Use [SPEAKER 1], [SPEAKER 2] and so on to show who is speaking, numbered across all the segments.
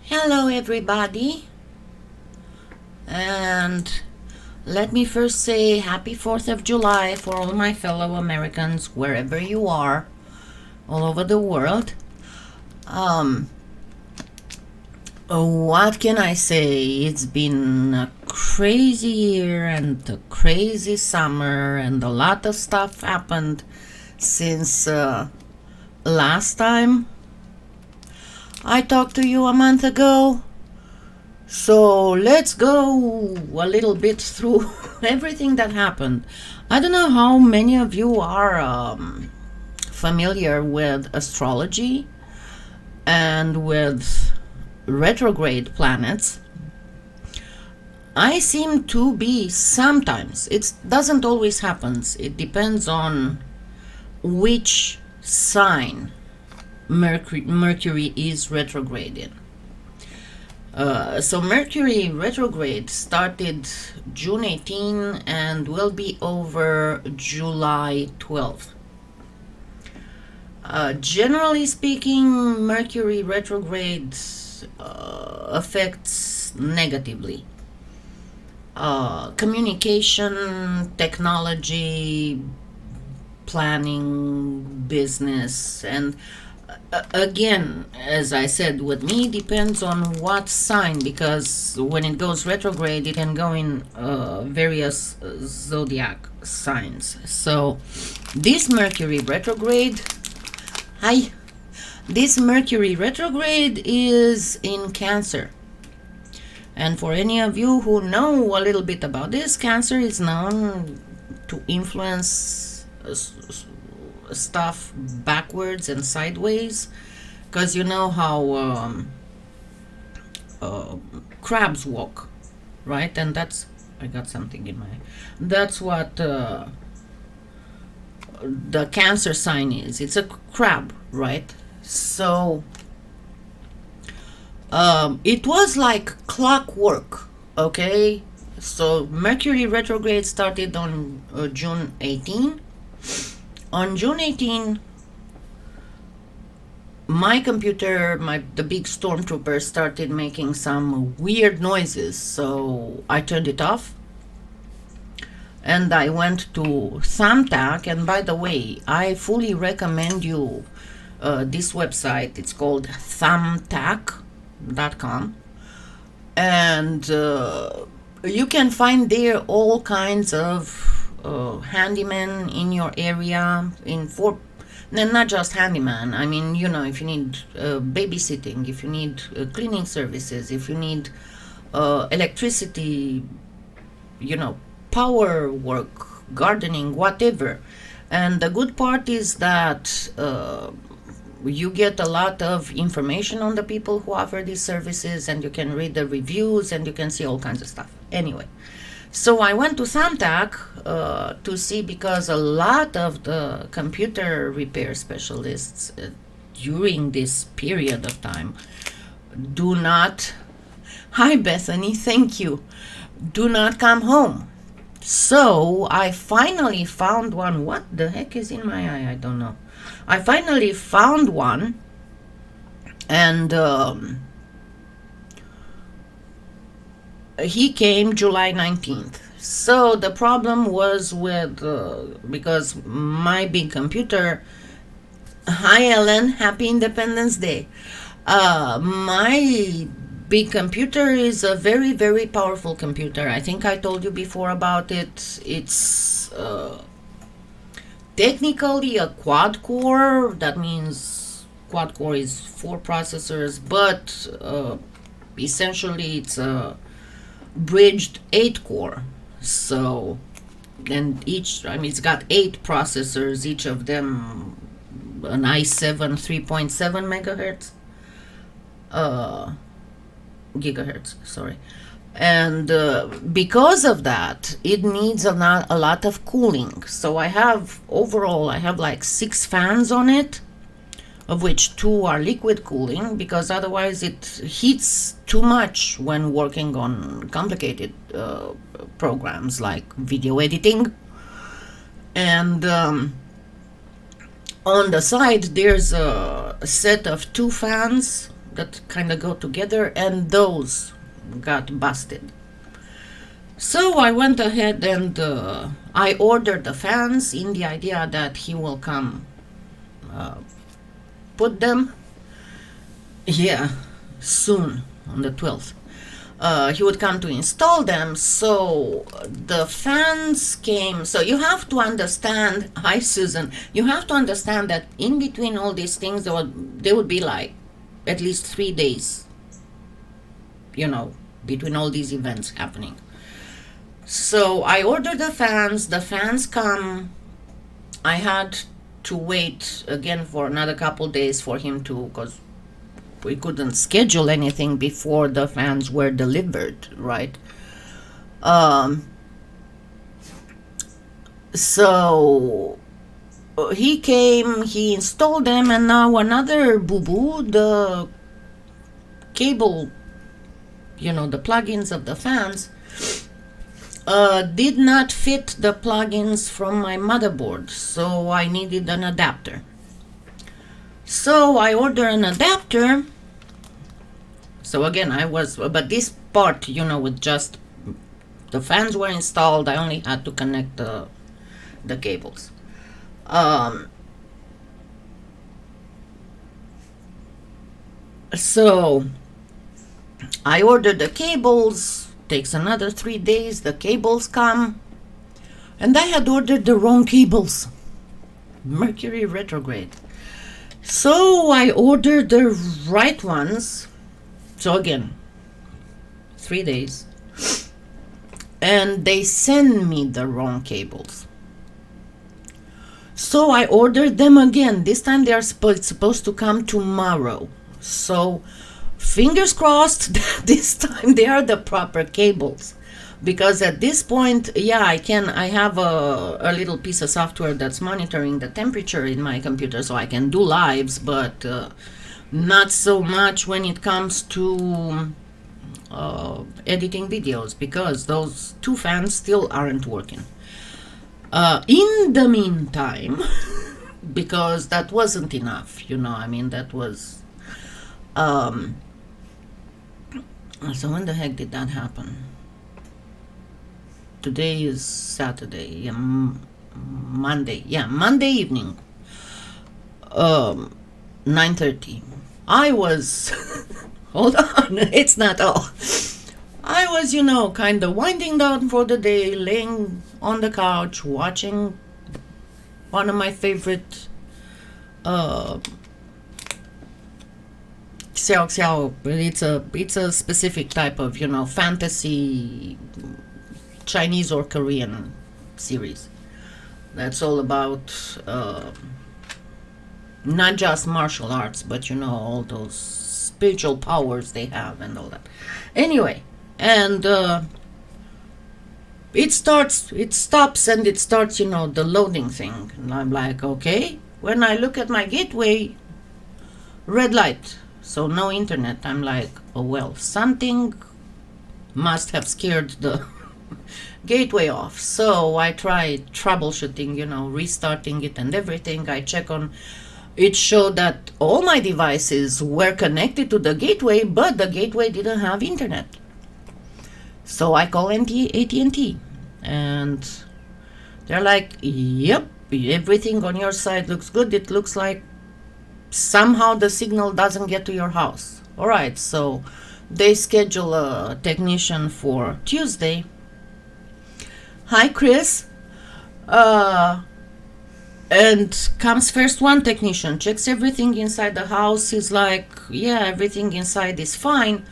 [SPEAKER 1] Hello everybody, and let me first say happy 4th of July for all my fellow Americans wherever you are, all over the world. What can I say? It's been a crazy year and a crazy summer, and a lot of stuff happened since last time I talked to you a month ago. So let's go a little bit through everything that happened. I don't know how many of you are familiar with astrology and with retrograde planets. I seem to be sometimes. It doesn't always happen. It depends on which sign Mercury is retrograde in. So Mercury retrograde started June 18 and will be over July 12th. Generally speaking, Mercury retrograde affects negatively communication, technology, planning, business, and again, as I said, with me depends on what sign, because when it goes retrograde it can go in various zodiac signs. So this Mercury retrograde is in Cancer. And for any of you who know a little bit about this, Cancer is known to influence stuff backwards and sideways, because you know how crabs walk, right? And that's, I got something in my, that's what the Cancer sign is. It's a crab, right? So it was like clockwork, okay? So Mercury retrograde started on June 18. On June 18, my computer, the big stormtrooper, started making some weird noises, so I turned it off. And I went to Thumbtack, and by the way, I fully recommend you this website. It's called thumbtack.com. And you can find there all kinds of handyman in your area, not just handyman. I mean, you know, if you need babysitting, if you need cleaning services, if you need electricity, you know, power work, gardening, whatever. And the good part is that you get a lot of information on the people who offer these services, and you can read the reviews and you can see all kinds of stuff. Anyway, so I went to Thumbtack to see, because a lot of the computer repair specialists during this period of time do not, hi Bethany, thank you, do not come home. So I finally found one. What the heck is in my eye? I don't know. I finally found one, and he came July 19th. So the problem was with, because my big computer, hi Ellen, happy Independence Day. My big computer is a very, very powerful computer. I think I told you before about it. It's technically a quad core. That means quad core is 4 processors, but essentially it's a bridged 8 core. So, and each, I mean, it's got 8 processors, each of them an i7 3.7 megahertz gigahertz, sorry. And because of that, it needs a lot of cooling. So I have like 6 fans on it, of which 2 are liquid cooling, because otherwise it heats too much when working on complicated programs like video editing. And on the side there's a set of 2 fans that kind of go together, and those got busted. So I went ahead and I ordered the fans in the idea that he will come put them. Yeah, soon on the 12th. He would come to install them. So the fans came. So you have to understand, hi Susan, you have to understand that in between all these things, there would be like at least 3 days, between all these events happening. So I ordered the fans come. I had to wait again for another couple days for him to, because we couldn't schedule anything before the fans were delivered, right? So he came, he installed them, and now another boo-boo, the cable, the plugins of the fans, did not fit the plugins from my motherboard, so I needed an adapter. So I ordered an adapter. So again, but this part, with just the fans were installed, I only had to connect the cables. So I ordered the cables. Takes another 3 days. The cables come, and I had ordered the wrong cables. Mercury retrograde. So I ordered the right ones. So again, 3 days. And they send me the wrong cables. So I ordered them again. This time they are supposed to come tomorrow. So fingers crossed that this time they are the proper cables. Because at this point, I have a little piece of software that's monitoring the temperature in my computer, so I can do lives, but not so much when it comes to editing videos, because those 2 fans still aren't working. In the meantime, because that wasn't enough, that was... so when the heck did that happen? Today is Saturday, Monday. Yeah, Monday evening, 9:30. I was, hold on, it's not all. I was, kind of winding down for the day, laying on the couch, watching one of my favorite, xiao. It's a specific type of, fantasy, Chinese or Korean series that's all about not just martial arts, but all those spiritual powers they have and all that. Anyway, and it stops and it starts, the loading thing, and I'm like, okay. When I look at my gateway, red light, so no internet. I'm like, oh well, something must have scared the gateway off. So I tried troubleshooting, restarting it and everything. I check on it, showed that all my devices were connected to the gateway, but the gateway didn't have internet. So I call AT&T, and they're like, yep, everything on your side looks good. It looks like somehow the signal doesn't get to your house. All right, so they schedule a technician for Tuesday. Hi, Chris. And comes first one technician, checks everything inside the house. He's like, yeah, everything inside is fine,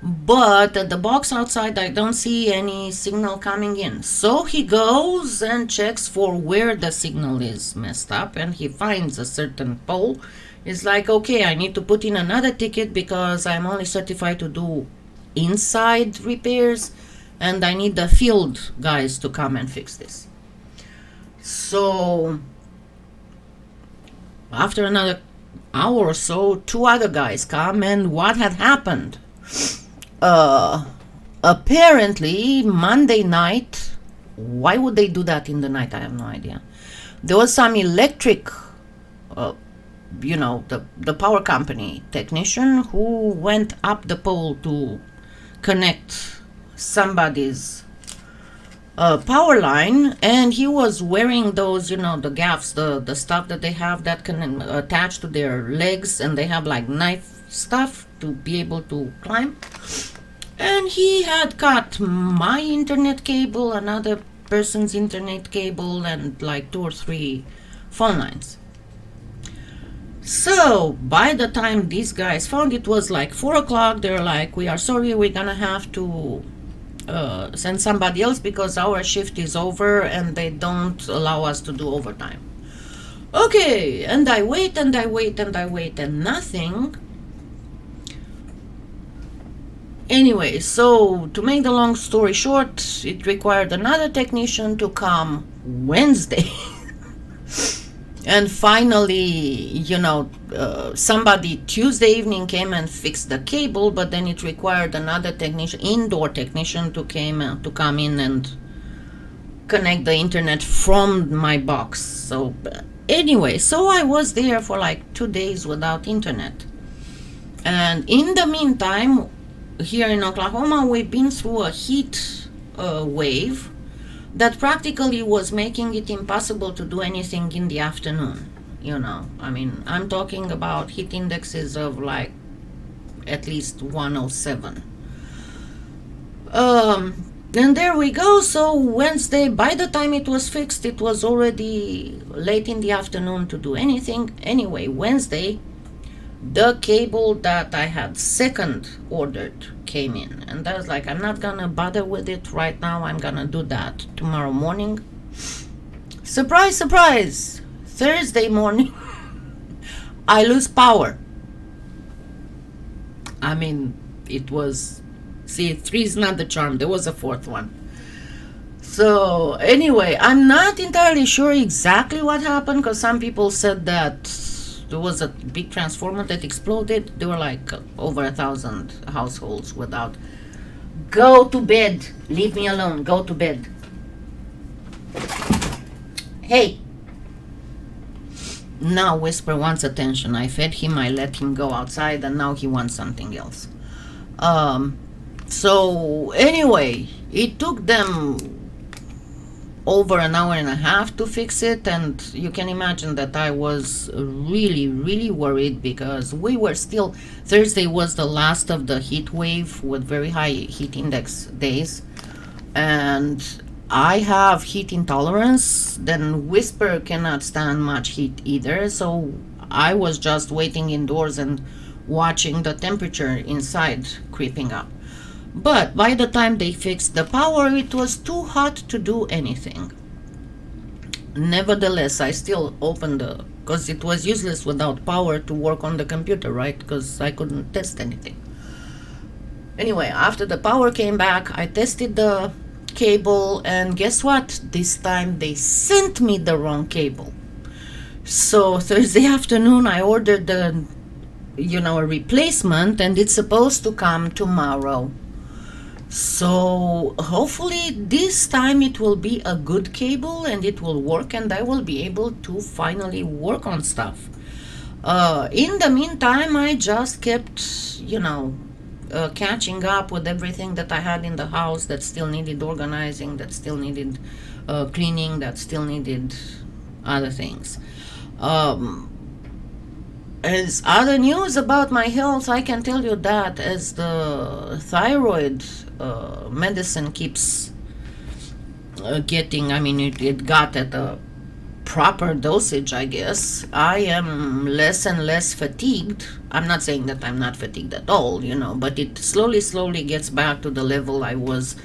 [SPEAKER 1] but at the box outside, I don't see any signal coming in. So he goes and checks for where the signal is messed up, and he finds a certain pole. He's like, okay, I need to put in another ticket because I'm only certified to do inside repairs, and I need the field guys to come and fix this. So after another hour or so, 2 other guys come, and what had happened? Apparently Monday night, why would they do that in the night? I have no idea. There was some electric the power company technician who went up the pole to connect somebody's power line, and he was wearing those, the gaffs, the stuff that they have that can attach to their legs, and they have like knife stuff to be able to climb. And he had cut my internet cable, another person's internet cable, and like 2 or 3 phone lines. So by the time these guys found it was like 4 o'clock, they're like, we are sorry, we're gonna have to send somebody else because our shift is over and they don't allow us to do overtime. Okay, and I wait and I wait and I wait and nothing. Anyway, so to make the long story short, it required another technician to come Wednesday. And finally, somebody Tuesday evening came and fixed the cable, but then it required another technician, indoor technician, to come in and connect the internet from my box. So anyway, so I was there for like 2 days without internet. And in the meantime, here in Oklahoma, we've been through a heat wave that practically was making it impossible to do anything in the afternoon. I mean, I'm talking about heat indexes of like at least 107. And there we go. So Wednesday, by the time it was fixed, it was already late in the afternoon to do anything. Anyway, Wednesday, the cable that I had second ordered came in, and I was like, I'm not gonna bother with it right now, I'm gonna do that tomorrow morning. Surprise, surprise, Thursday morning I lose power. I mean, it was, see, 3 is not the charm, there was a 4th one. So anyway, I'm not entirely sure exactly what happened, because some people said that there was a big transformer that exploded. There were like over 1,000 households without. Go to bed. Leave me alone. Go to bed. Hey. Now Whisper wants attention. I fed him. I let him go outside, and now he wants something else. So anyway, it took them over an hour and a half to fix it, and you can imagine that I was really, really worried, because we were still, Thursday was the last of the heat wave with very high heat index days, and I have heat intolerance. Then Whisper cannot stand much heat either, so I was just waiting indoors and watching the temperature inside creeping up. But by the time they fixed the power, it was too hot to do anything. Nevertheless, I still opened because it was useless without power to work on the computer, right? Because I couldn't test anything. Anyway, after the power came back, I tested the cable, and guess what? This time they sent me the wrong cable. So Thursday afternoon, I ordered a replacement, and it's supposed to come tomorrow. So hopefully this time it will be a good cable and it will work, and I will be able to finally work on stuff. In the meantime, I just kept, catching up with everything that I had in the house that still needed organizing, that still needed cleaning, that still needed other things. As other news about my health, I can tell you that as the thyroid medicine keeps getting, it got at a proper dosage, I guess, I am less and less fatigued. I'm not saying that I'm not fatigued at all, but it slowly gets back to the level I was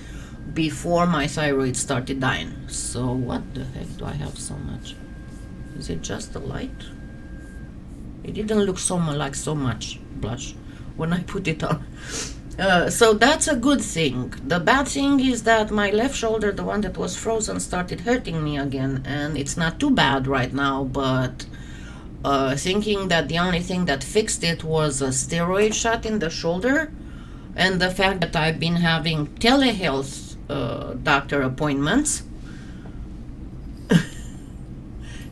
[SPEAKER 1] before my thyroid started dying. So what the heck do I have so much? Is it just the light? It didn't look so much blush when I put it on. So that's a good thing. The bad thing is that my left shoulder, the one that was frozen, started hurting me again, and it's not too bad right now, but thinking that the only thing that fixed it was a steroid shot in the shoulder, and the fact that I've been having telehealth doctor appointments.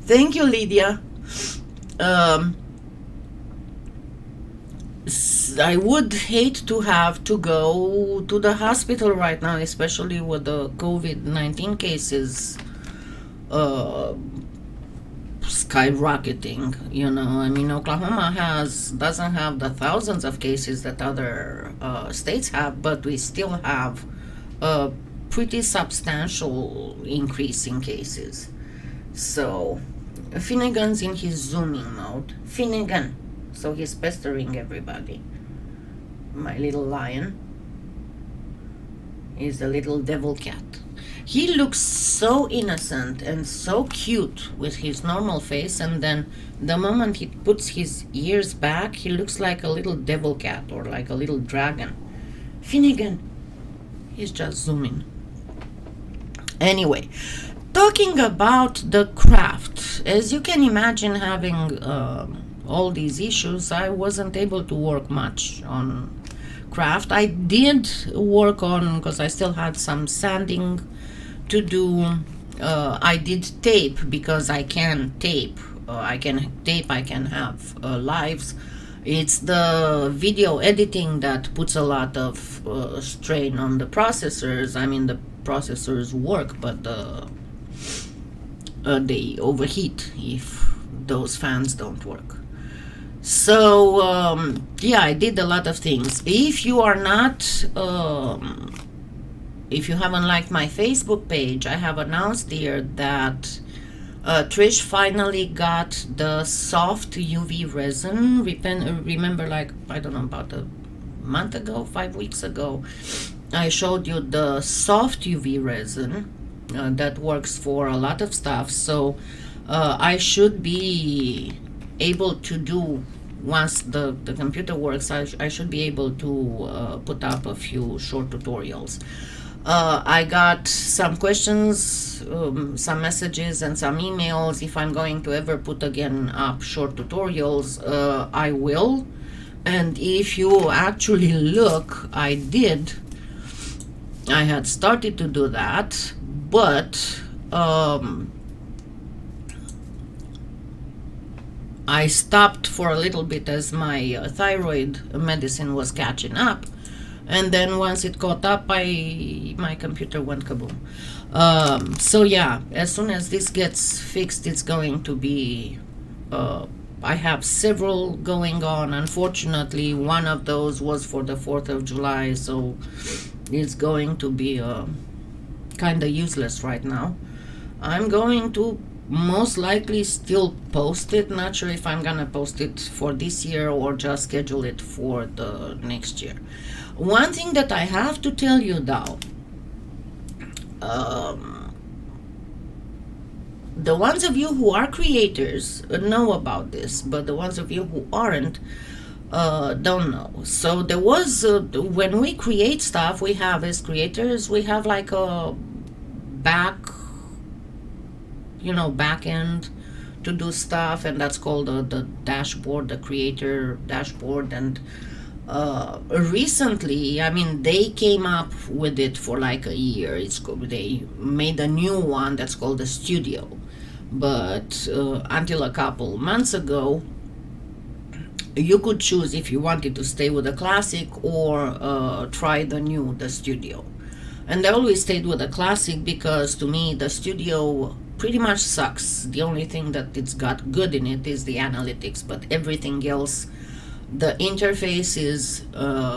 [SPEAKER 1] Thank you, Lydia. I would hate to have to go to the hospital right now, especially with the COVID-19 cases uh, skyrocketing. I mean, Oklahoma doesn't have the thousands of cases that other states have, but we still have a pretty substantial increase in cases. So Finnegan's in his zooming mode. Finnegan. So he's pestering everybody. My little lion is a little devil cat. He looks so innocent and so cute with his normal face, and then the moment he puts his ears back, he looks like a little devil cat or like a little dragon. Finnegan. He's just zooming. Anyway, talking about the craft, as you can imagine, having all these issues, I wasn't able to work much on craft. I did work on, because I still had some sanding to do. I did tape, because I can tape. I can have lives. It's the video editing that puts a lot of strain on the processors. I mean, the processors work, but they overheat if those fans don't work. So yeah, I did a lot of things. If you haven't liked my Facebook page, I have announced here that Trish finally got the soft UV resin. Remember, like, I don't know, about a month ago, 5 weeks ago, I showed you the soft UV resin that works for a lot of stuff. So I should be able to do, once the computer works, I should be able to put up a few short tutorials. I got some questions, some messages and some emails if I'm going to ever put again up short tutorials. I will. And if you actually look, I had started to do that, but I stopped for a little bit as my thyroid medicine was catching up. And then once it caught up, my computer went kaboom. So yeah, as soon as this gets fixed, it's going to be, I have several going on. Unfortunately, one of those was for the 4th of July, so it's going to be kind of useless right now. I'm going to most likely still post it. Not sure if I'm gonna post it for this year or just schedule it for the next year. One thing that I have to tell you though, the ones of you who are creators know about this, but the ones of you who aren't don't know. So there was, when we create stuff, we have, as creators, we have like a back end to do stuff, and that's called the dashboard, the creator dashboard. And recently, I mean, they came up with it for like a year. They made a new one that's called the studio, but until a couple months ago, you could choose if you wanted to stay with the classic or try the studio. And I always stayed with the classic because, to me, the studio pretty much sucks. The only thing that it's got good in it is the analytics, but everything else, the interface is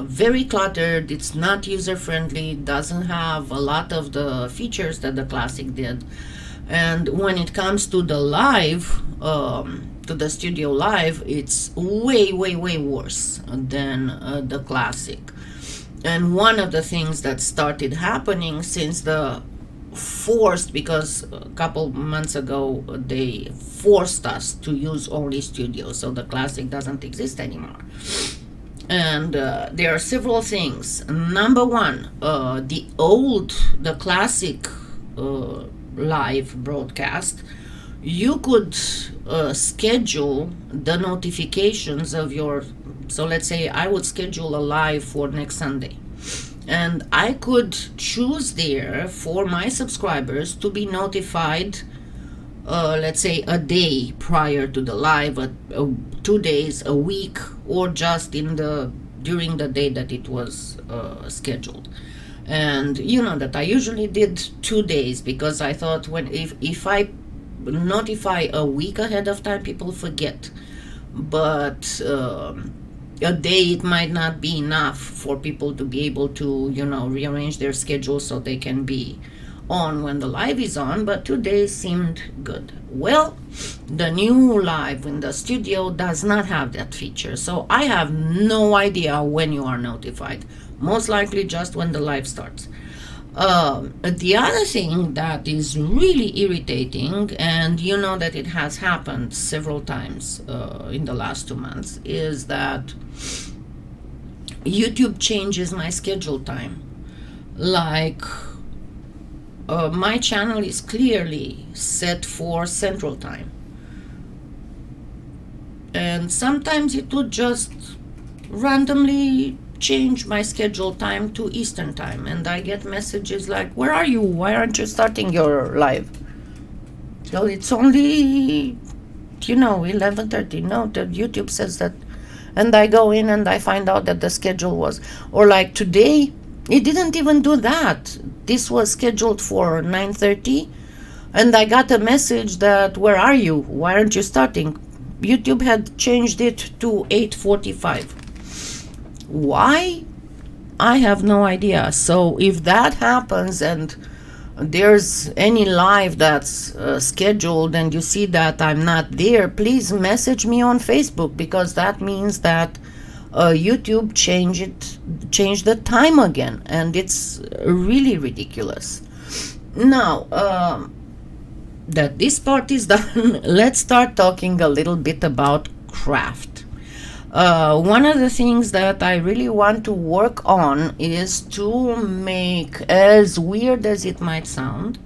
[SPEAKER 1] very cluttered. It's not user friendly, doesn't have a lot of the features that the classic did. And when it comes to the live, to the studio live, it's way worse than the classic. And one of the things that started happening since because a couple months ago they forced us to use only studio, so the classic doesn't exist anymore. And there are several things. Number one, the classic live broadcast, you could schedule the notifications of so let's say I would schedule a live for next Sunday, and I could choose there for my subscribers to be notified, let's say a day prior to the live, 2 days, a week, or just in the during the day that it was scheduled. And you know that I usually did 2 days, because I thought, when if I notify a week ahead of time, people forget. But a day, it might not be enough for people to be able to, rearrange their schedule so they can be on when the live is on. But 2 days seemed good. Well, the new live in the studio does not have that feature, so I have no idea when you are notified. Most likely just when the live starts. The other thing that is really irritating, and you know that it has happened several times in the last 2 months, is that YouTube changes my schedule time. Like, my channel is clearly set for Central Time, and sometimes it would just randomly change my schedule time to Eastern Time, and I get messages like, where are you? Why aren't you starting your live? So it's only 11:30. No, the YouTube says that, and I go in and I find out that the schedule was, or like today, it didn't even do that. This was scheduled for 9:30, and I got a message that, where are you? Why aren't you starting? YouTube had changed it to 8:45. Why? I have no idea. So if that happens and there's any live that's scheduled and you see that I'm not there, please message me on Facebook, because that means that YouTube changed the time again, and it's really ridiculous. Now that this part is done, let's start talking a little bit about craft. One of the things that I really want to work on is to make, as weird as it might sound,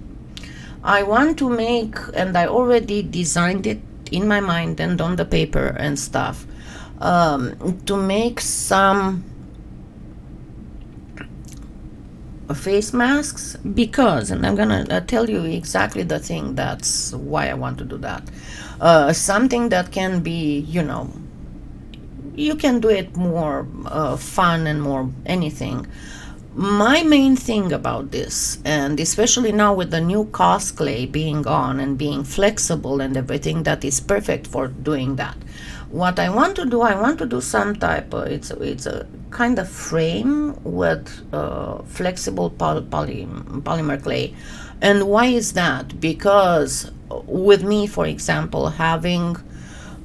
[SPEAKER 1] I want to make, and I already designed it in my mind and on the paper and stuff, to make some face masks, because, and I'm gonna tell you exactly the thing that's why I want to do that. Something that can be, you can do it more fun and more anything. My main thing about this, and especially now with the new PolyClay being on and being flexible and everything, that is perfect for doing that. What I want to do some type of, it's a kind of frame with flexible polymer clay. And why is that? Because with me, for example, having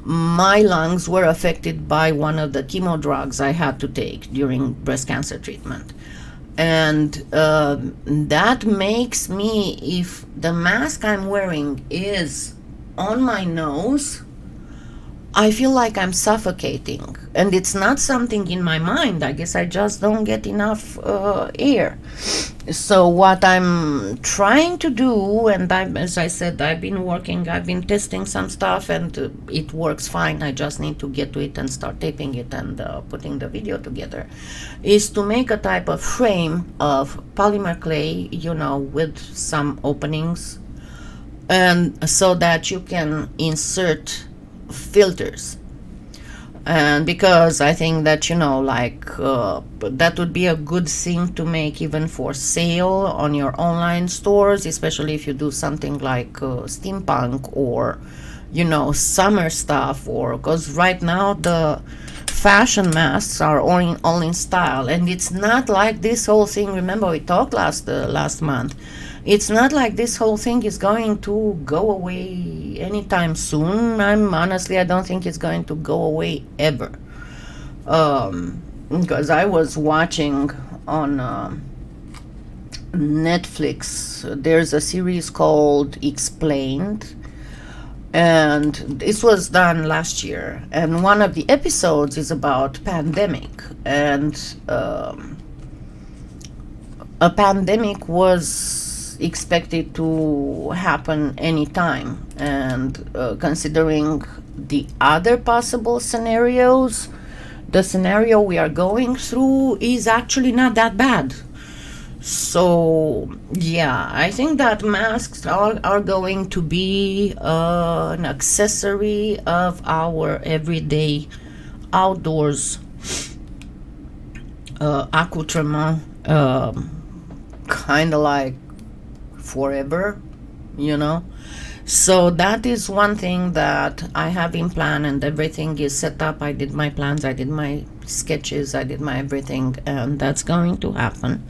[SPEAKER 1] my lungs were affected by one of the chemo drugs I had to take during breast cancer treatment. And that makes me, if the mask I'm wearing is on my nose, I feel like I'm suffocating. And it's not something in my mind. I guess I just don't get enough air. So what I'm trying to do, and as I said, I've been testing some stuff, and it works fine. I just need to get to it and start taping it and putting the video together, is to make a type of frame of polymer clay, with some openings, and so that you can insert filters. And because I think that that would be a good thing to make even for sale on your online stores, especially if you do something like steampunk or summer stuff, or because right now the fashion masks are all in style, and it's not like this whole thing. Remember, we talked last month. It's not like this whole thing is going to go away anytime soon. I don't think it's going to go away ever. Because I was watching on Netflix, there's a series called Explained, and this was done last year. And one of the episodes is about pandemic, and a pandemic was expected to happen anytime, and considering the other possible scenarios, the scenario we are going through is actually not that bad. So yeah, I think that masks are going to be an accessory of our everyday outdoors accoutrement, kind of like forever, you know. So that is one thing that I have in plan, and everything is set up. I did my plans, I did my sketches, I did my everything, and that's going to happen.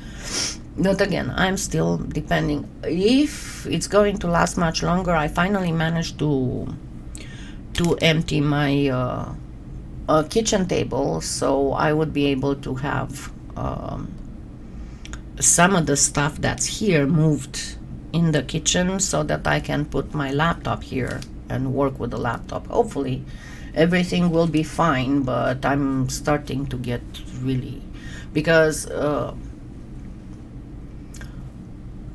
[SPEAKER 1] But again, I'm still depending if it's going to last much longer. I finally managed to empty my kitchen table, so I would be able to have some of the stuff that's here moved in the kitchen so that I can put my laptop here and work with the laptop. Hopefully everything will be fine, but I'm starting to get really, because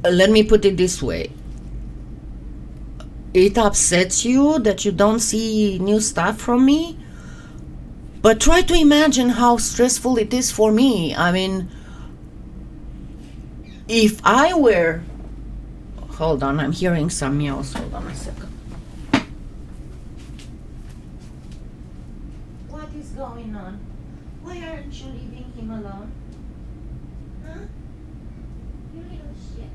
[SPEAKER 1] let me put it this way, it upsets you that you don't see new stuff from me, but try to imagine how stressful it is for me. I mean, if I were, hold on, I'm hearing some meows. Hold on a second. What is going on? Why aren't you leaving him alone? Huh? You little shit.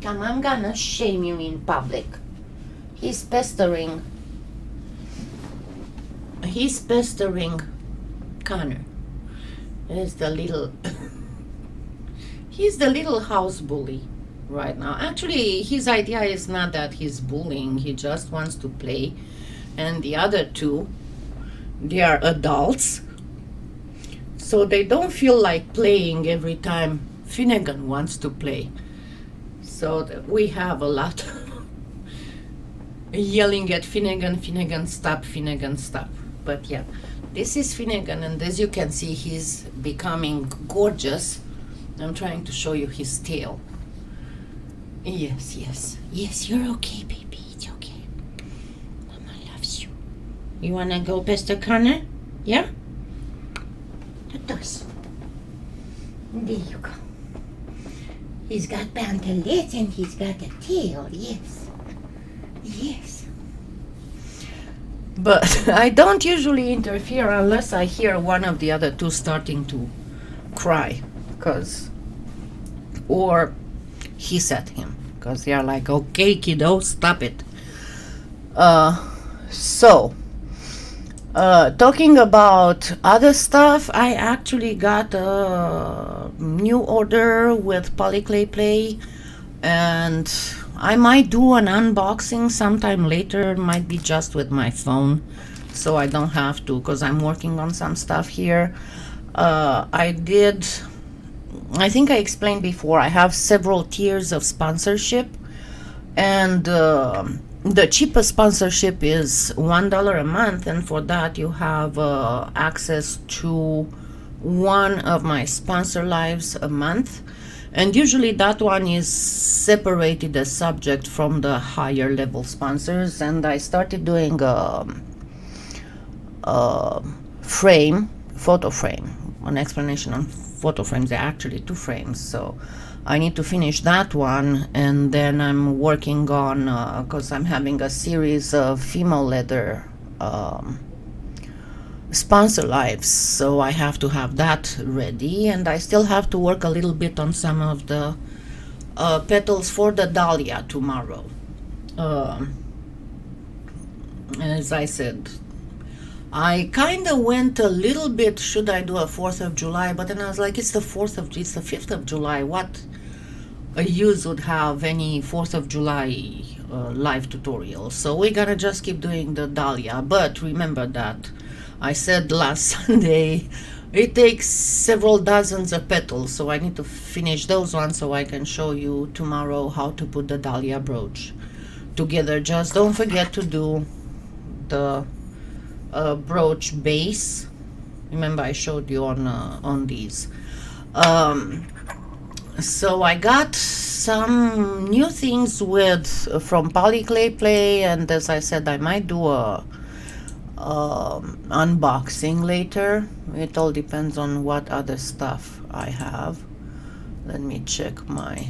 [SPEAKER 1] Come, I'm gonna shame you in public. He's pestering. He's pestering Connor. He's the little he's the little house bully right now. Actually, his idea is not that he's bullying, he just wants to play. And the other two, they are adults, so they don't feel like playing every time Finnegan wants to play. So we have a lot yelling at Finnegan, Finnegan stop, Finnegan stop. But yeah, this is Finnegan, and as you can see, he's becoming gorgeous. I'm trying to show you his tail. Yes, yes, yes, you're okay, baby. It's okay. Mama loves you. You wanna go, Pastor Connor? Yeah? Totos. There you go. He's got pantalets and he's got a tail. Yes. Yes. But I don't usually interfere unless I hear one of the other two starting to cry, or hiss at him, because they are like, okay, kiddo, stop it. Talking about other stuff, I actually got a new order with PolyClay, and I might do an unboxing sometime later. Might be just with my phone, so I don't have to, because I'm working on some stuff here. I think I explained before, I have several tiers of sponsorship, and the cheapest sponsorship is $1 a month, and for that you have access to one of my sponsor lives a month. And usually that one is separated as subject from the higher level sponsors. And I started doing a photo frame, an explanation on photo frames. They're actually 2 frames, so I need to finish that one. And then I'm working on, because I'm having a series of female leather sponsor lives, so I have to have that ready. And I still have to work a little bit on some of the petals for the dahlia tomorrow. As I said, I kind of went a little bit, should I do a 4th of July, but then I was like, it's the 5th of July, what use would have any 4th of July live tutorial? So we're gonna just keep doing the dahlia. But remember that I said last Sunday it takes several dozens of petals, so I need to finish those ones so I can show you tomorrow how to put the dahlia brooch together. Just don't forget to do the brooch base. Remember I showed you on these. So I got some new things from PolyClay, and as I said, I might do a unboxing later. It all depends on what other stuff I have. Let me check my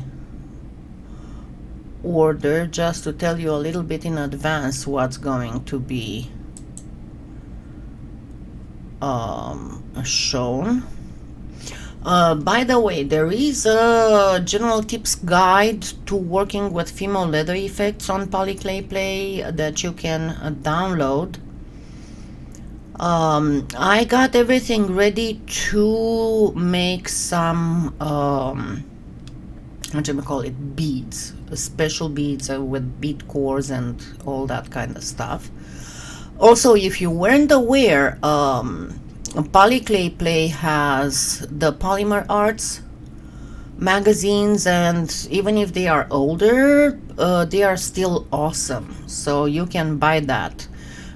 [SPEAKER 1] order just to tell you a little bit in advance what's going to be shown. By the way, there is a general tips guide to working with Fimo leather effects on PolyClay Play that you can download. I got everything ready to make some what do you call it, beads, special beads with bead cores and all that kind of stuff. Also, if you weren't aware, PolyClay Play has the Polymer Arts magazines, and even if they are older, they are still awesome, so you can buy that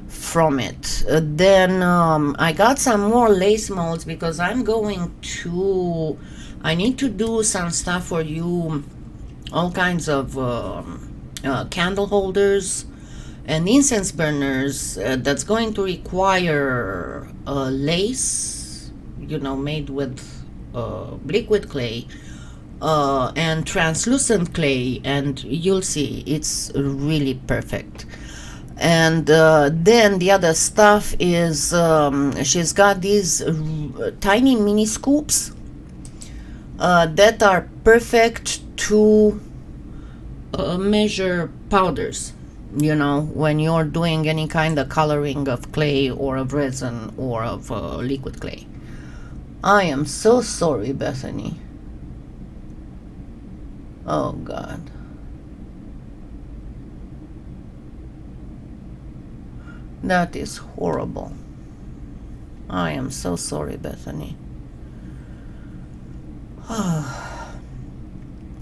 [SPEAKER 1] from it. Then I got some more lace molds because I need to do some stuff for you, all kinds of candle holders and incense burners that's going to require lace, made with liquid clay and translucent clay, and you'll see it's really perfect. And then the other stuff is she's got these tiny mini scoops that are perfect to measure powders, when you're doing any kind of coloring of clay or of resin or of liquid clay. I am so sorry, Bethany. Oh God. That is horrible. I am so sorry, Bethany.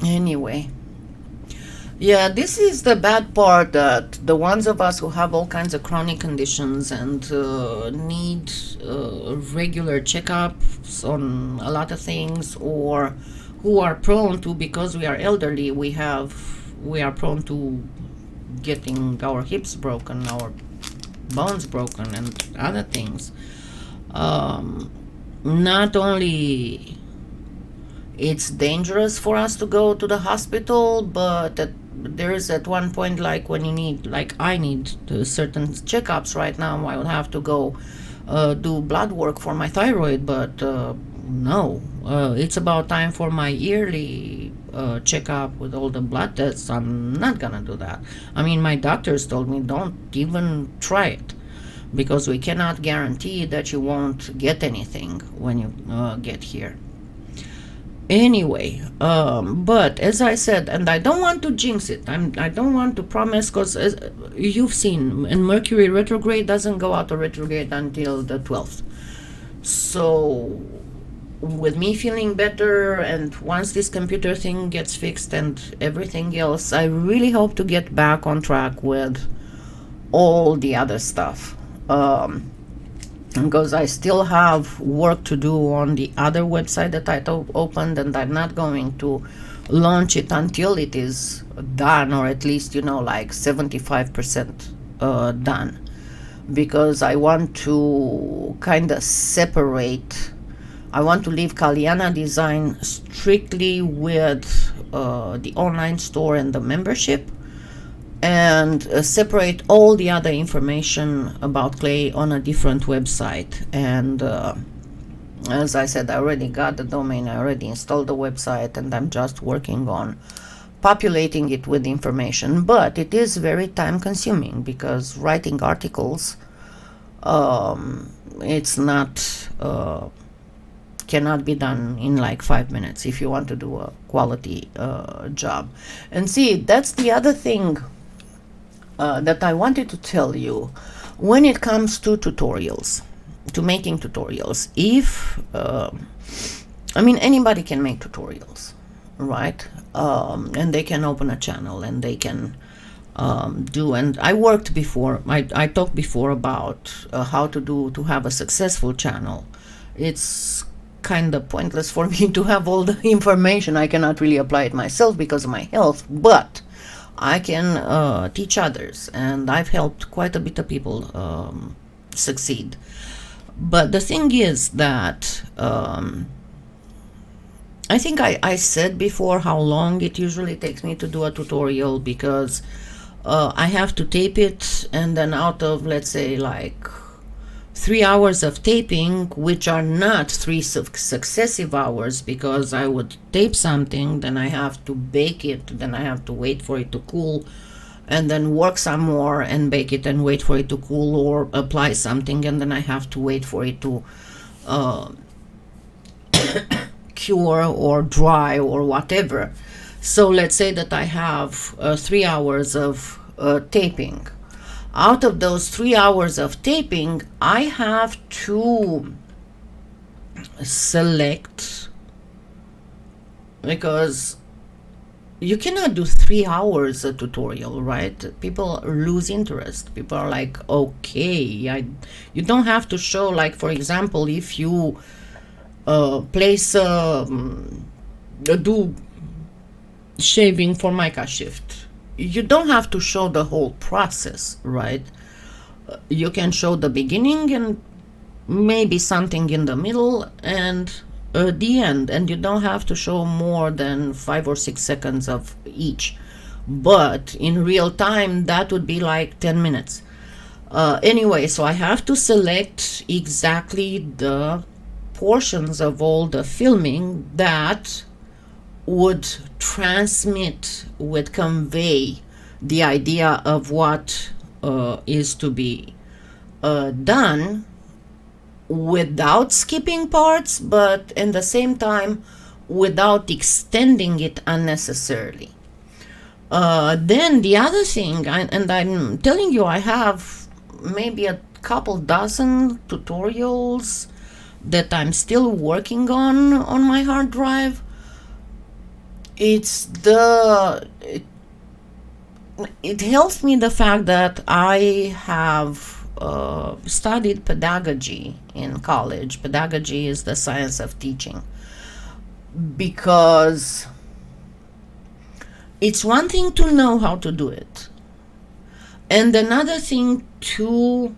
[SPEAKER 1] Anyway. Yeah, this is the bad part, that the ones of us who have all kinds of chronic conditions and need regular checkups on a lot of things, or who are prone to, because we are elderly, we are prone to getting our hips broken, our bones broken, and other things. Not only it's dangerous for us to go to the hospital, but there is at one point, like when you need, like I need certain checkups right now, I will have to go do blood work for my thyroid, but no, it's about time for my yearly checkup with all the blood tests. I'm not gonna do that. I mean, my doctors told me don't even try it, because we cannot guarantee that you won't get anything when you get here. Anyway, but as I said, and I don't want to jinx it, I don't want to promise, because you've seen, and Mercury retrograde doesn't go out of retrograde until the 12th. So with me feeling better, and once this computer thing gets fixed and everything else, I really hope to get back on track with all the other stuff. Because I still have work to do on the other website that I opened, and I'm not going to launch it until it is done, or at least, like 75% done, because I want to kind of separate. I want to leave Kalyana Design strictly with the online store and the membership, and separate all the other information about clay on a different website. And as I said, I already got the domain, I already installed the website, and I'm just working on populating it with information. But it is very time consuming, because writing articles, it's not cannot be done in like 5 minutes if you want to do a quality job. And see, that's the other thing that I wanted to tell you when it comes to tutorials, to making tutorials. If anybody can make tutorials, right? And they can open a channel, and they can do, and I worked before, I talked before about how to have a successful channel. It's kind of pointless for me to have all the information. I cannot really apply it myself because of my health, but I can teach others, and I've helped quite a bit of people succeed. But the thing is that I think I said before how long it usually takes me to do a tutorial, because I have to tape it, and then out of, let's say, like 3 hours of taping, which are not three successive hours, because I would tape something, then I have to bake it, then I have to wait for it to cool, and then work some more and bake it and wait for it to cool, or apply something and then I have to wait for it to cure or dry or whatever. So let's say that I have 3 hours of taping. Out of those 3 hours of taping, I have to select, because you cannot do 3 hours a tutorial, right? People lose interest. People are like, okay, you don't have to show, like, for example, if you place do shaving for mica shift, you don't have to show the whole process, right? You can show the beginning and maybe something in the middle and the end, and you don't have to show more than 5 or 6 seconds of each. But in real time, that would be like 10 minutes. Anyway, so I have to select exactly the portions of all the filming that would transmit, would convey the idea of what is to be done, without skipping parts, but in the same time without extending it unnecessarily. Then the other thing, and I'm telling you, I have maybe a couple dozen tutorials that I'm still working on my hard drive. It helps me the fact that I have studied pedagogy in college. Pedagogy is the science of teaching, because it's one thing to know how to do it, and another thing to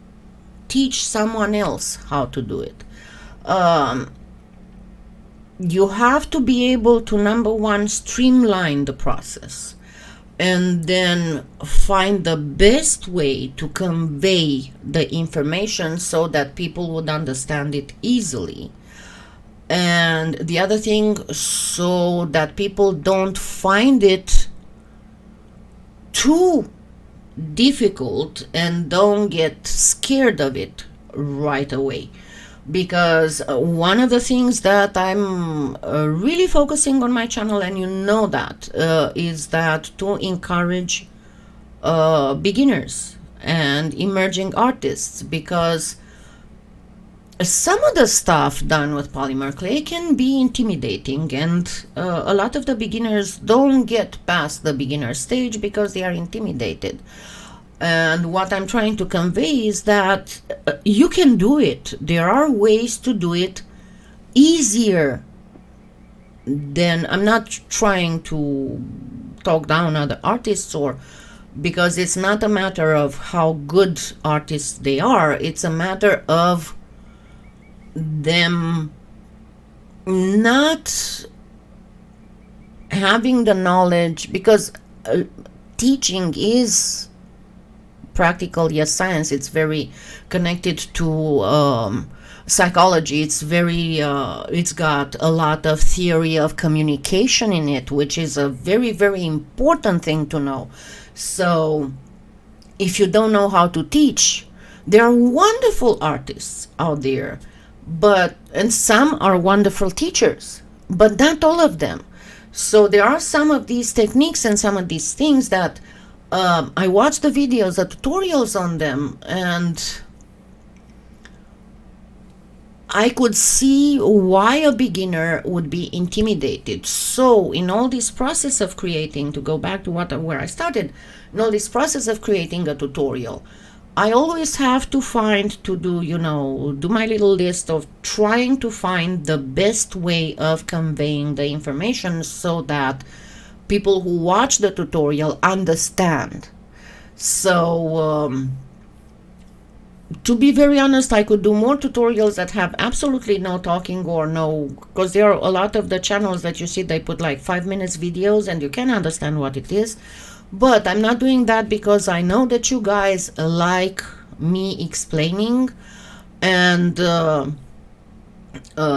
[SPEAKER 1] teach someone else how to do it. You have to be able to, number one, streamline the process, and then find the best way to convey the information so that people would understand it easily. And the other thing, so that people don't find it too difficult and don't get scared of it right away. Because one of the things that I'm really focusing on my channel, and you know that, is that to encourage beginners and emerging artists, because some of the stuff done with polymer clay can be intimidating, and a lot of the beginners don't get past the beginner stage because they are intimidated. And what I'm trying to convey is that you can do it. There are ways to do it easier than, I'm not trying to talk down other artists, or because it's not a matter of how good artists they are. It's a matter of them not having the knowledge, because teaching is practically a science. It's very connected to psychology. It's very it's got a lot of theory of communication in it, which is a very, very important thing to know. So if you don't know how to teach, there are wonderful artists out there, and some are wonderful teachers, but not all of them. So there are some of these techniques and some of these things that I watched the videos, the tutorials on them, and I could see why a beginner would be intimidated. So in all this process of creating, to go back to where I started, in all this process of creating a tutorial, I always have to do my little list of trying to find the best way of conveying the information so that people who watch the tutorial understand. So To be very honest, I could do more tutorials that have absolutely no talking or no, because there are a lot of the channels that you see, they put like 5 minutes videos and you can understand what it is. But I'm not doing that because I know that you guys like me explaining, and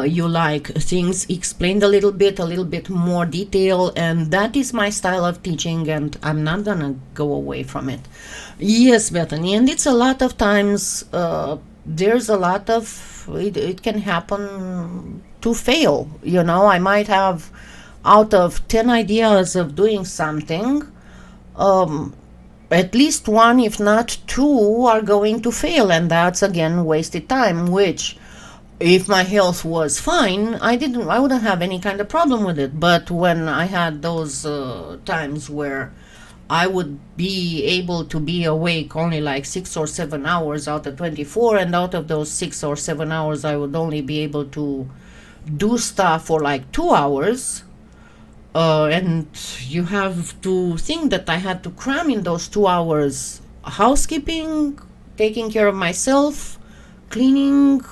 [SPEAKER 1] you like things explained a little bit more detail, and that is my style of teaching, and I'm not gonna go away from it. Yes, Bethany, and it's a lot of times, there's a lot of, it can happen to fail. I might have, out of 10 ideas of doing something, at least one, if not two, are going to fail, and that's again wasted time, which, if my health was fine, I wouldn't have any kind of problem with it. But when I had those times where I would be able to be awake only like 6 or 7 hours out of 24, and out of those 6 or 7 hours I would only be able to do stuff for like 2 hours, and you have to think that I had to cram in those 2 hours housekeeping, taking care of myself, cleaning,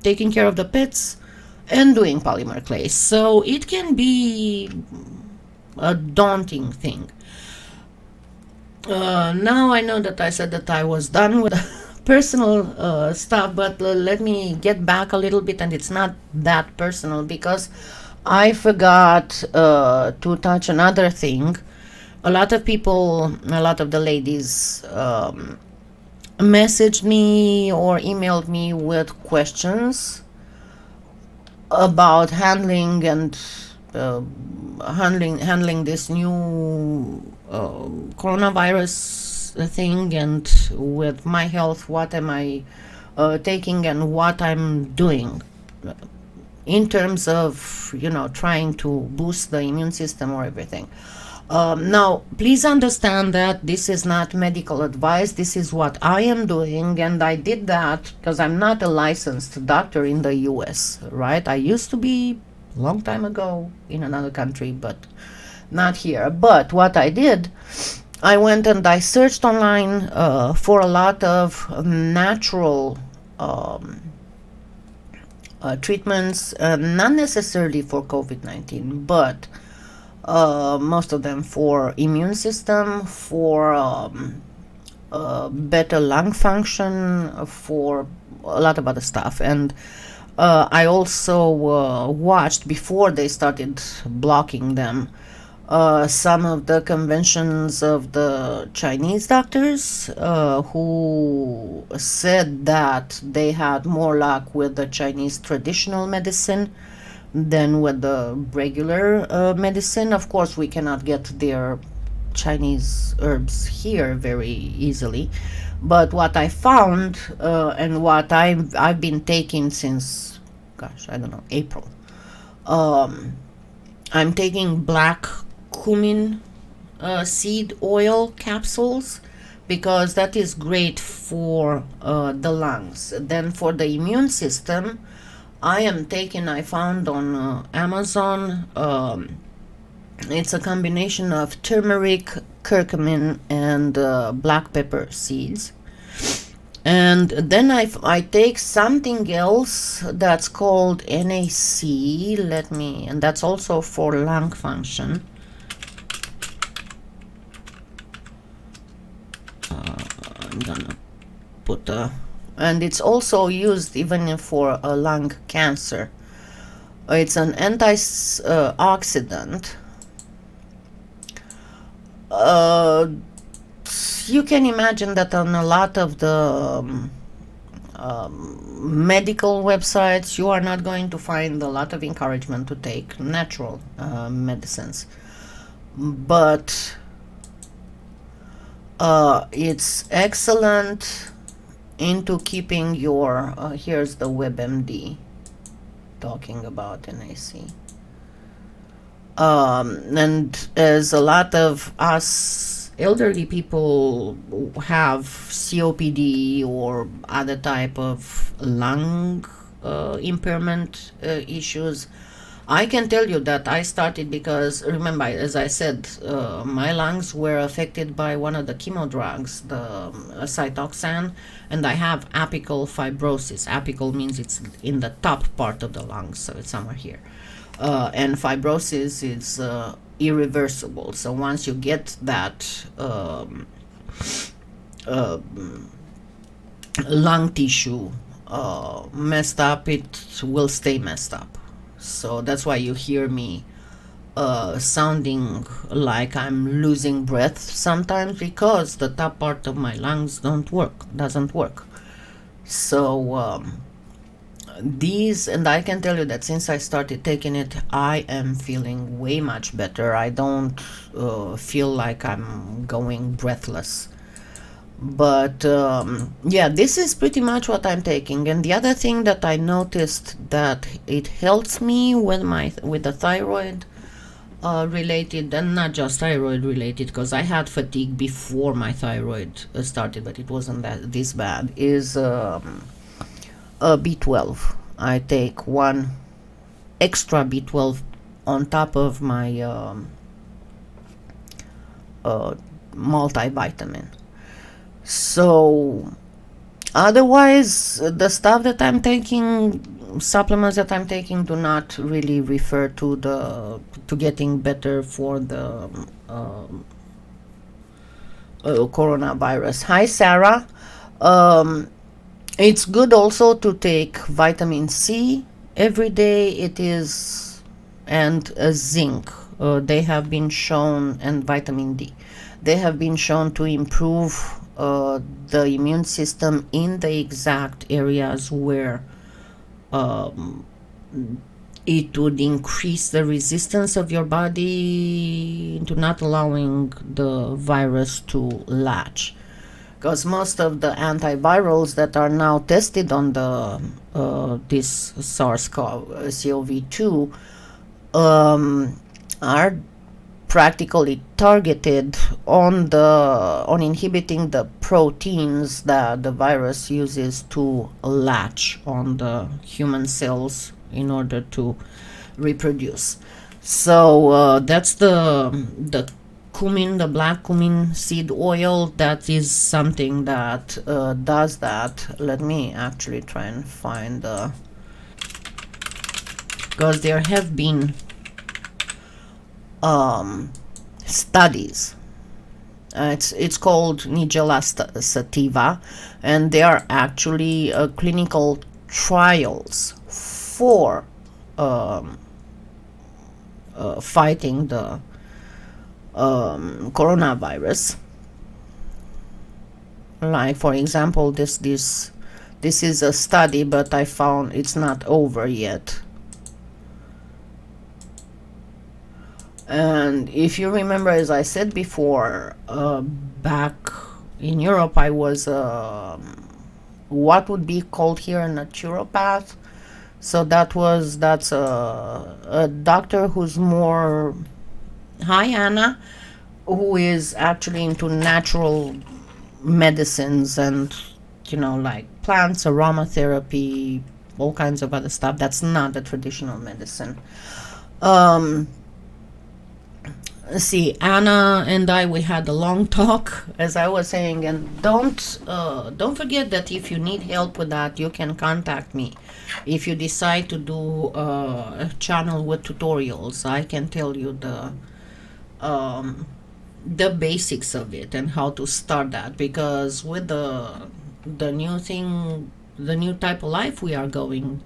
[SPEAKER 1] taking care of the pets, and doing polymer clay. So it can be a daunting thing. Now I know that I said that I was done with personal stuff, but let me get back a little bit, and it's not that personal because I forgot to touch another thing. A lot of people, a lot of the ladies, messaged me or emailed me with questions about handling and handling this new coronavirus thing, and with my health, what am I taking and what I'm doing in terms of trying to boost the immune system or everything. Now, please understand that this is not medical advice. This is what I am doing, and I did that because I'm not a licensed doctor in the US, right? I used to be a long time ago in another country, but not here. But what I did, I went and I searched online for a lot of natural treatments, not necessarily for COVID-19, but most of them for immune system, for better lung function, for a lot of other stuff. And I also watched, before they started blocking them, some of the conventions of the Chinese doctors who said that they had more luck with the Chinese traditional medicine than with the regular medicine. Of course, we cannot get their Chinese herbs here very easily, but what I found, and what I've been taking since, gosh, I don't know, April. I'm taking black cumin seed oil capsules because that is great for the lungs. Then for the immune system, I found on Amazon, it's a combination of turmeric, curcumin, and black pepper seeds. And then I take something else that's called NAC, and that's also for lung function. I'm gonna put and it's also used even for lung cancer. It's an antioxidant. You can imagine that on a lot of the medical websites, you are not going to find a lot of encouragement to take natural medicines. But it's excellent into keeping your, here's the WebMD talking about NAC. And as a lot of us elderly people have COPD or other type of lung impairment issues, I can tell you that I started because, remember, as I said, my lungs were affected by one of the chemo drugs, the cytoxan, and I have apical fibrosis. Apical means it's in the top part of the lungs, so it's somewhere here. And fibrosis is irreversible. So once you get that lung tissue messed up, it will stay messed up. So that's why you hear me sounding like I'm losing breath sometimes, because the top part of my lungs doesn't work. So and I can tell you that since I started taking it, I am feeling way much better. I don't feel like I'm going breathless. But yeah, this is pretty much what I'm taking. And the other thing that I noticed, that it helps me with the thyroid related, and not just thyroid related, because I had fatigue before my thyroid started, but it wasn't this bad, is B12. I take one extra B12 on top of my multivitamin. So otherwise, the stuff that I'm taking, supplements that I'm taking, do not really refer to getting better for the coronavirus. Hi, Sarah. It's good also to take vitamin C every day. It is, and zinc. They have been shown, and vitamin D. They have been shown to improve the immune system in the exact areas where it would increase the resistance of your body to not allowing the virus to latch. Because most of the antivirals that are now tested on the this SARS-CoV-2 are practically targeted on inhibiting the proteins that the virus uses to latch on the human cells in order to reproduce. So that's the cumin, the black cumin seed oil. That is something that does that. Let me actually try and find because there have been studies. It's called Nigella sativa, and they are actually clinical trials for fighting the coronavirus. Like, for example, this is a study, but I found it's not over yet. And if you remember, as I said before, back in Europe, I was what would be called here a naturopath. So that's a doctor who's more, hi Anna, who is actually into natural medicines and, like plants, aromatherapy, all kinds of other stuff. That's not the traditional medicine. See, Anna and I, we had a long talk, as I was saying, and don't forget that if you need help with that, you can contact me. If you decide to do a channel with tutorials, I can tell you the basics of it and how to start that, because with the new thing, the new type of life we are going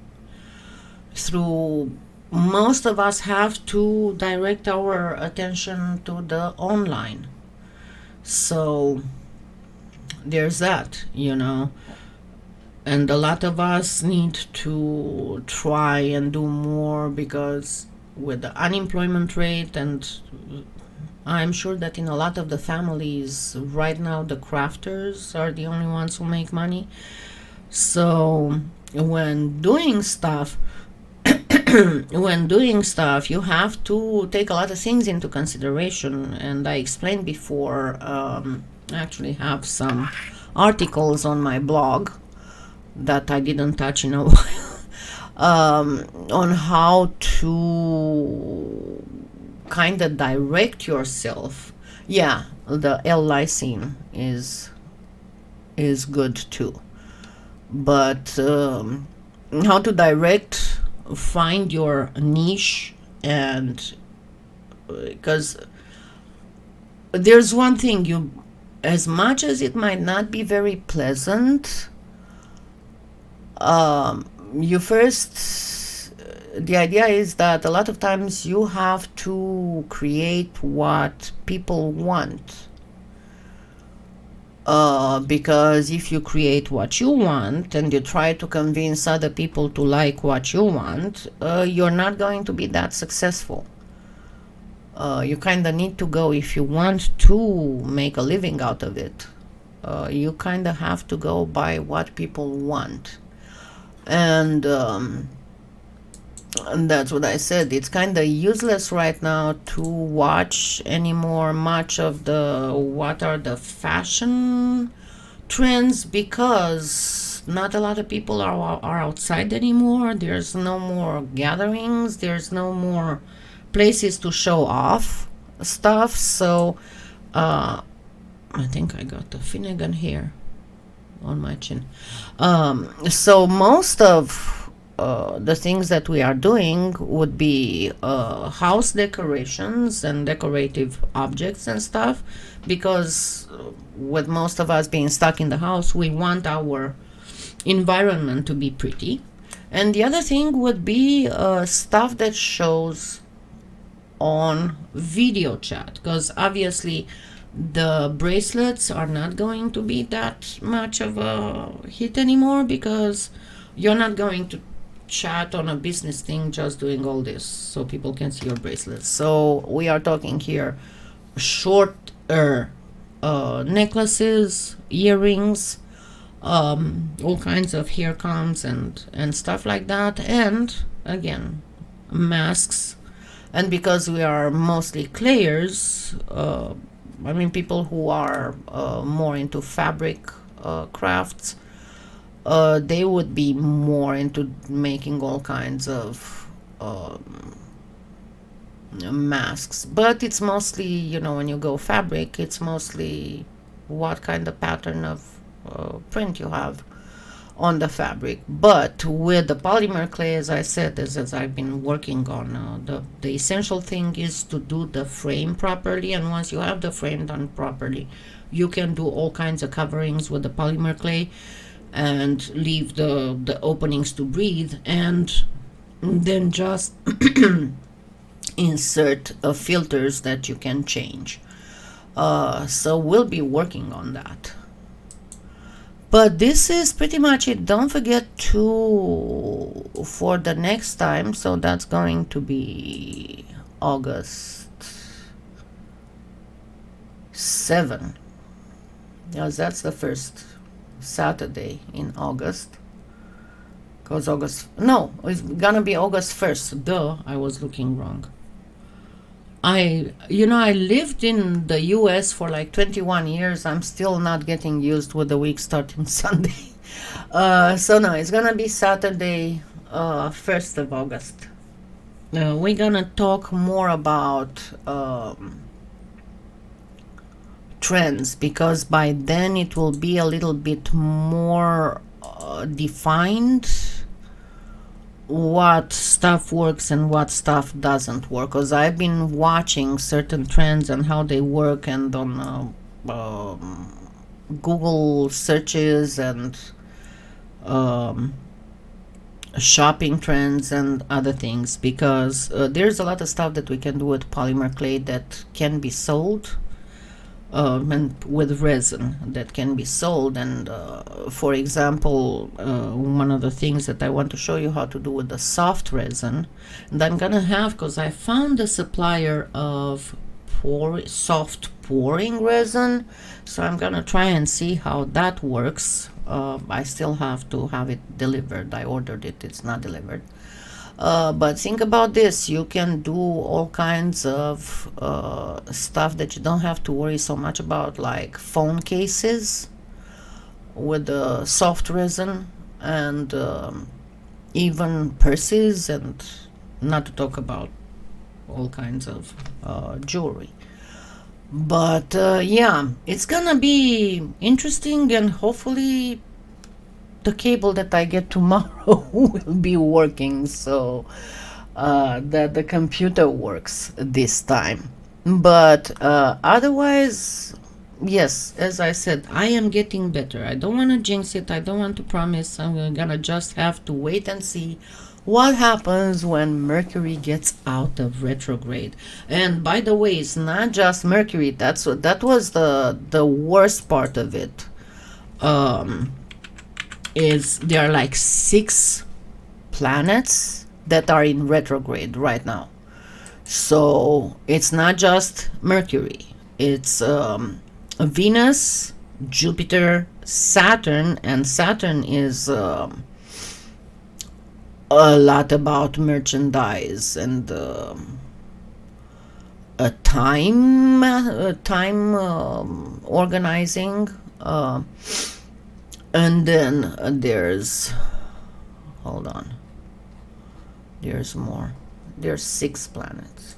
[SPEAKER 1] through, most of us have to direct our attention to the online. So there's that, and a lot of us need to try and do more, because with the unemployment rate, and I'm sure that in a lot of the families right now, the crafters are the only ones who make money. So when doing stuff, you have to take a lot of things into consideration. And I explained before, I actually have some articles on my blog that I didn't touch in a while, on how to kind of direct yourself. Yeah, the L-lysine is good too, but how to find your niche, and because there's one thing, you, as much as it might not be very pleasant, you first, the idea is that a lot of times you have to create what people want. Because if you create what you want and you try to convince other people to like what you want, you're not going to be that successful. You kind of need to go, if you want to make a living out of it, you kind of have to go by what people want. And that's what I said. It's kind of useless right now to watch anymore much of what are the fashion trends, because not a lot of people are outside anymore. There's no more gatherings. There's no more places to show off stuff. So I think I got the Finnegan here on my chin. So most of the things that we are doing would be house decorations and decorative objects and stuff, because with most of us being stuck in the house, we want our environment to be pretty. And the other thing would be stuff that shows on video chat, because obviously the bracelets are not going to be that much of a hit anymore, because you're not going to chat on a business thing just doing all this so people can see your bracelets. So we are talking here shorter necklaces, earrings, all kinds of hair combs and stuff like that, and again, masks. And because we are mostly clayers, I mean, people who are more into fabric crafts, they would be more into making all kinds of masks. But it's mostly, you know, when you go fabric, it's mostly what kind of pattern of print you have on the fabric. But with the polymer clay, as I said, as I've been working on, the essential thing is to do the frame properly. And once you have the frame done properly, you can do all kinds of coverings with the polymer clay and leave the openings to breathe, and then just insert filters that you can change. So we'll be working on that. But this is pretty much it. Don't forget to, for the next time, so that's going to be August 7. Yes, that's the first Saturday in August. Because it's gonna be August 1st. Duh, I was looking wrong. I lived in the US for like 21 years. I'm still not getting used with the week starting Sunday. So no, it's gonna be Saturday, 1st of August. We're gonna talk more about trends, because by then it will be a little bit more defined what stuff works and what stuff doesn't work, because I've been watching certain trends and how they work, and on Google searches and shopping trends and other things, because there's a lot of stuff that we can do with polymer clay that can be sold, and with resin that can be sold. And for example, one of the things that I want to show you how to do with the soft resin, and I'm gonna have, because I found a supplier of soft pouring resin, so I'm gonna try and see how that works. I still have to have it delivered. I ordered it, it's not delivered. But think about this, you can do all kinds of stuff that you don't have to worry so much about, like phone cases with the soft resin, and even purses, and not to talk about all kinds of jewelry. But yeah, it's gonna be interesting, and hopefully the cable that I get tomorrow will be working, so that the computer works this time. But otherwise, yes, as I said, I am getting better. I don't want to jinx it. I don't want to promise. I'm gonna just have to wait and see what happens when Mercury gets out of retrograde. And by the way, it's not just Mercury. That was the worst part of it. Is there are like 6 planets that are in retrograde right now. So it's not just Mercury. It's Venus, Jupiter, Saturn, and Saturn is a lot about merchandise and a time organizing. And then there's, hold on, there's more. There's 6 planets.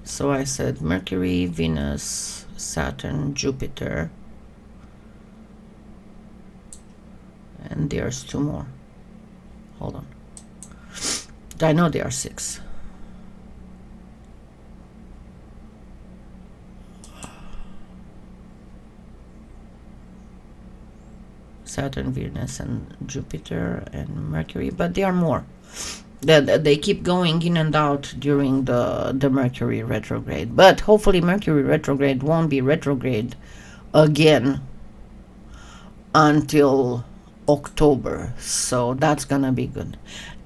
[SPEAKER 1] So I said Mercury, Venus, Saturn, Jupiter, and there's 2 more. Hold on. I know there are 6. Saturn, Venus, and Jupiter, and Mercury, but there are more. That they keep going in and out during the Mercury retrograde. But hopefully Mercury retrograde won't be retrograde again until October. So that's gonna be good.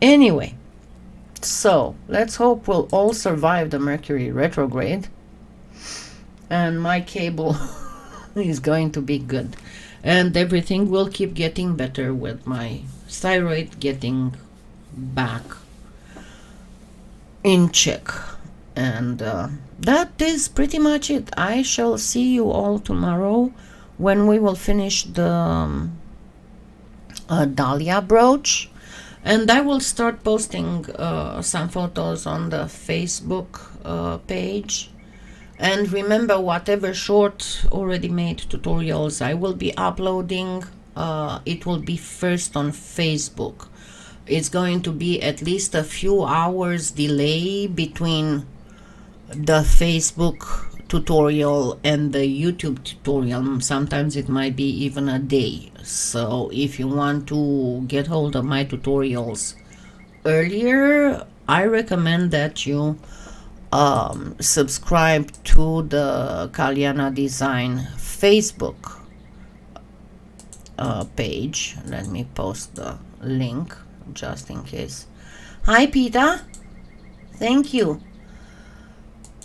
[SPEAKER 1] Anyway, so let's hope we'll all survive the Mercury retrograde. And my cable is going to be good. And everything will keep getting better with my thyroid getting back in check. And that is pretty much it. I shall see you all tomorrow when we will finish the dahlia brooch, and I will start posting some photos on the Facebook page. And remember, whatever short already made tutorials I will be uploading, it will be first on Facebook. It's going to be at least a few hours delay between the Facebook tutorial and the YouTube tutorial. Sometimes it might be even a day. So if you want to get hold of my tutorials earlier, I recommend that you subscribe to the Kalyana Design Facebook page. Let me post the link just in case. Hi Peter, thank you.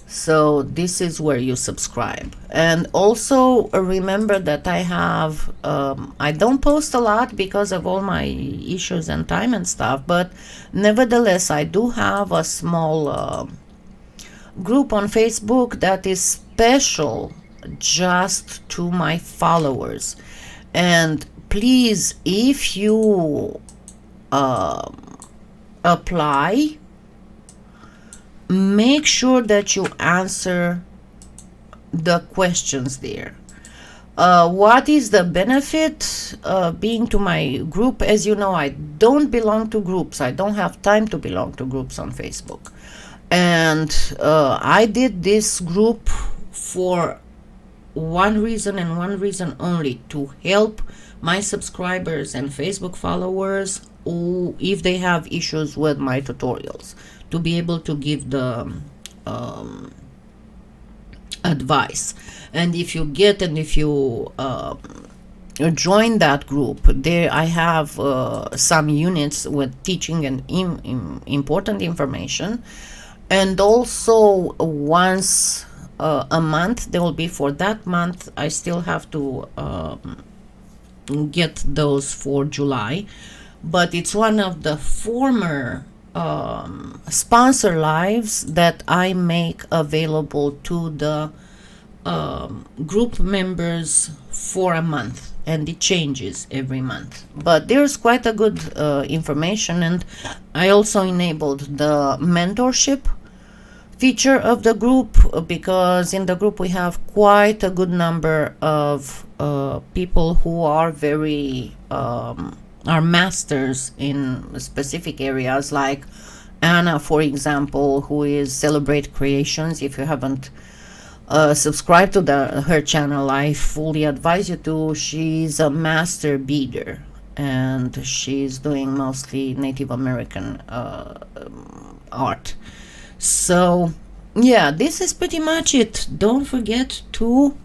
[SPEAKER 1] So this is where you subscribe. And also remember that I have I don't post a lot because of all my issues and time and stuff, but nevertheless I do have a small group on Facebook that is special just to my followers. And please, if you apply, make sure that you answer the questions there. What is the benefit being to my group? As you know, I don't belong to groups. I don't have time to belong to groups on Facebook. And I did this group for one reason and one reason only: to help my subscribers and Facebook followers who, if they have issues with my tutorials, to be able to give the advice. And if you join that group, there I have some units with teaching and important information. And also once a month, there will be, for that month I still have to get those for July, but it's one of the former sponsor lives that I make available to the group members for a month. and it changes every month. But there's quite a good information, and I also enabled the mentorship feature of the group, because in the group we have quite a good number of people who are very are masters in specific areas, like Anna, for example, who is Celebrate Creations. If you haven't subscribed to her channel, I fully advise you to. She's a master beader, and she's doing mostly Native American art. So yeah, this is pretty much it. Don't forget to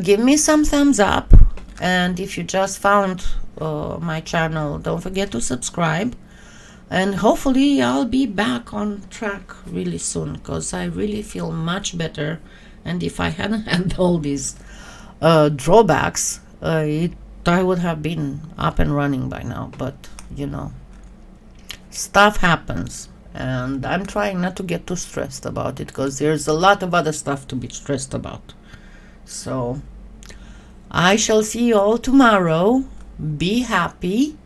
[SPEAKER 1] give me some thumbs up, and if you just found my channel, don't forget to subscribe, and hopefully I'll be back on track really soon, because I really feel much better. And if I hadn't had all these drawbacks, I would have been up and running by now. But you know, stuff happens, and I'm trying not to get too stressed about it, because there's a lot of other stuff to be stressed about. So I shall see you all tomorrow. Be happy,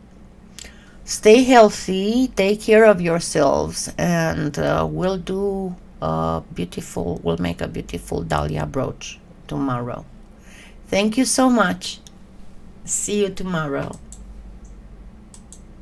[SPEAKER 1] stay healthy, take care of yourselves, and we'll make a beautiful dahlia brooch tomorrow. Thank you so much. See you tomorrow.